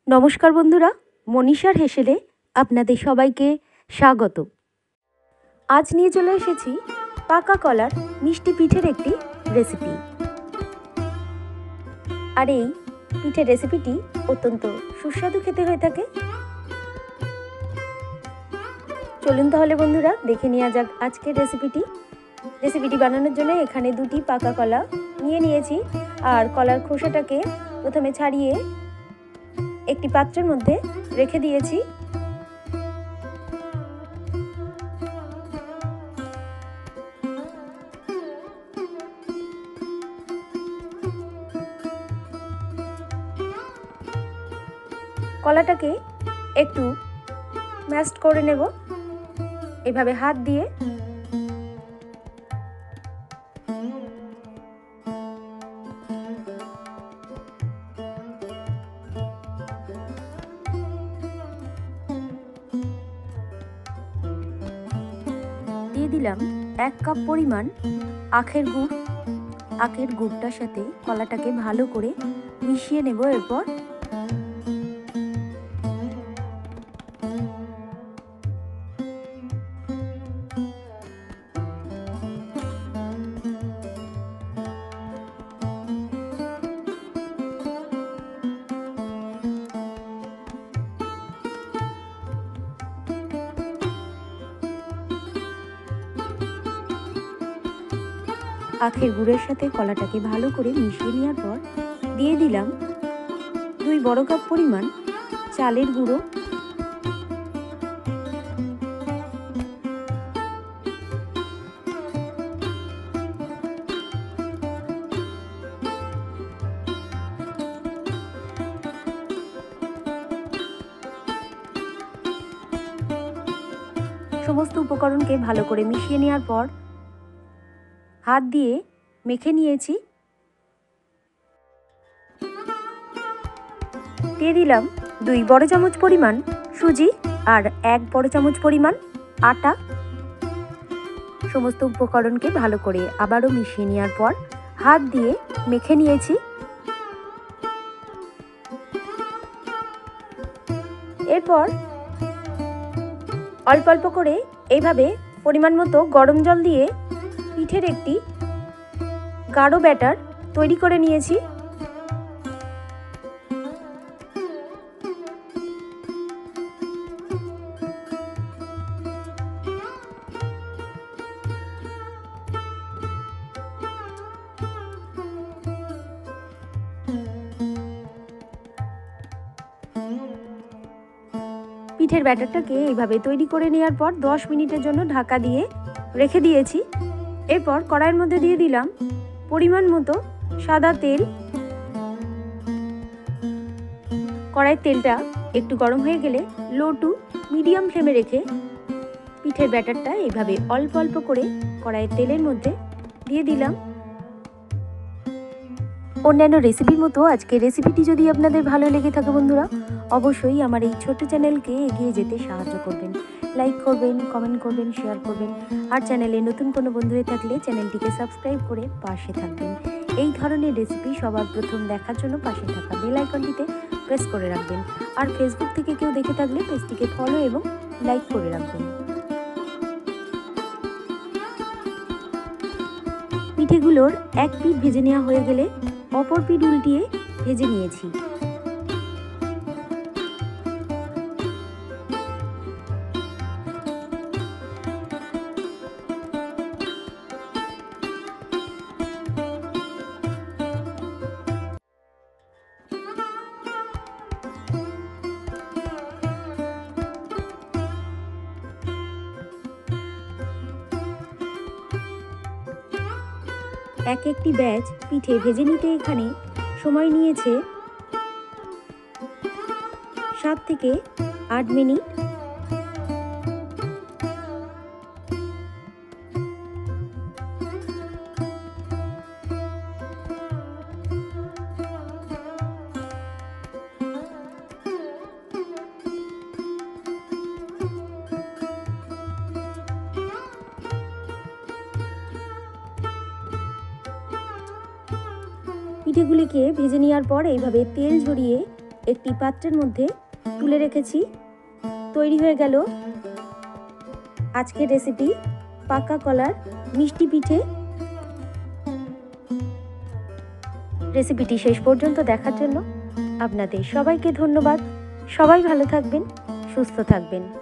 নমস্কার বন্ধুরা, মনীষার হেসেলে আপনাদের সবাইকে স্বাগত। আজ নিয়ে চলে এসেছি পাকা কলার মিষ্টি পিঠের একটি রেসিপি। আর এই পিঠের রেসিপিটি অত্যন্ত সুস্বাদু খেতে হয়ে থাকে। চলুন তাহলে বন্ধুরা দেখে নেওয়া যাক আজকের রেসিপিটি বানানোর জন্য এখানে 2টি পাকা কলা নিয়েছি। আর কলার খোসাটাকে প্রথমে ছাড়িয়ে একটি পাত্রের মধ্যে রেখে দিয়েছি। কলাটাকে একটু ম্যাশ করে নেব এভাবে হাত দিয়ে। দিয়ে দিলাম 1 কাপ পরিমাণ আখের গুড়। আখের গুড়টার সাথে কলাটাকে ভালো করে মিশিয়ে নেব। এরপর আখের গুড়ের সাথে কলাটাকে ভালো করে মিশিয়ে নেওয়ার পর দিয়ে দিলাম 2 বড় কাপ পরিমাণ চালের গুঁড়ো। সমস্ত উপকরণকে ভালো করে মিশিয়ে নেওয়ার পর হাত দিয়ে মেখে নিয়েছি। দিয়ে দিলাম 2 বড় চামচ পরিমাণ সুজি আর 1 বড় চামচ পরিমাণ আটা। সমস্ত উপকরণকে ভালো করে আবারও মিশিয়ে নেওয়ার পর হাত দিয়ে মেখে নিয়েছি। এরপর অল্প অল্প করে এইভাবে পরিমাণ মতো গরম জল দিয়ে পিঠের একটি গাঢ় ব্যাটার তৈরি করে নিয়েছি। পিঠের ব্যাটারটাকে এইভাবে তৈরি করে নেওয়ার পর 10 মিনিটের জন্য ঢাকা দিয়ে রেখে দিয়েছি। এরপর কড়াইয়ের মধ্যে দিয়ে দিলাম পরিমাণ মতো সাদা তেল। কড়াইয়ের তেলটা একটু গরম হয়ে গেলে লো টু মিডিয়াম ফ্লেমে রেখে পিঠের ব্যাটারটা এইভাবে অল্প অল্প করে কড়াইয়ের তেলের মধ্যে দিয়ে দিলাম। অন্যান্য রেসিপির মতো আজকের রেসিপিটি যদি আপনাদের ভালো লেগে থাকে বন্ধুরা, অবশ্যই আমার এই ছোট্ট চ্যানেলকে এগিয়ে যেতে সাহায্য করবেন। লাইক করবেন, কমেন্ট করবেন, শেয়ার করবেন। আর চ্যানেলে নতুন কোনো বন্ধু হয়ে থাকলে চ্যানেলটিকে সাবস্ক্রাইব করে পাশে থাকবেন। এই ধরনের রেসিপি সবার প্রথম দেখার জন্য পাশে থাকা বেল আইকনটিতে প্রেস করে রাখবেন। আর ফেসবুক থেকে কেউ দেখে থাকলে পেজটিকে ফলো এবং লাইক করে রাখবেন। পিঠেগুলোর এক পিঠ ভেজে নেওয়া হয়ে গেলে অপর পিঠ উল্টিয়ে ভেজে নিয়েছি। একটি ব্যাচ পিঠে ভেজে নিতে এখানে সময় নিয়েছে 7 থেকে 8 মিনিট। পিঠেগুলিকে ভেজে নেওয়ার পর এইভাবে তেল ঝরিয়ে একটি পাত্রের মধ্যে তুলে রেখেছি। তৈরি হয়ে গেল আজকের রেসিপি পাকা কলার মিষ্টি পিঠে। রেসিপিটি শেষ পর্যন্ত দেখার জন্য আপনাদের সবাইকে ধন্যবাদ। সবাই ভালো থাকবেন, সুস্থ থাকবেন।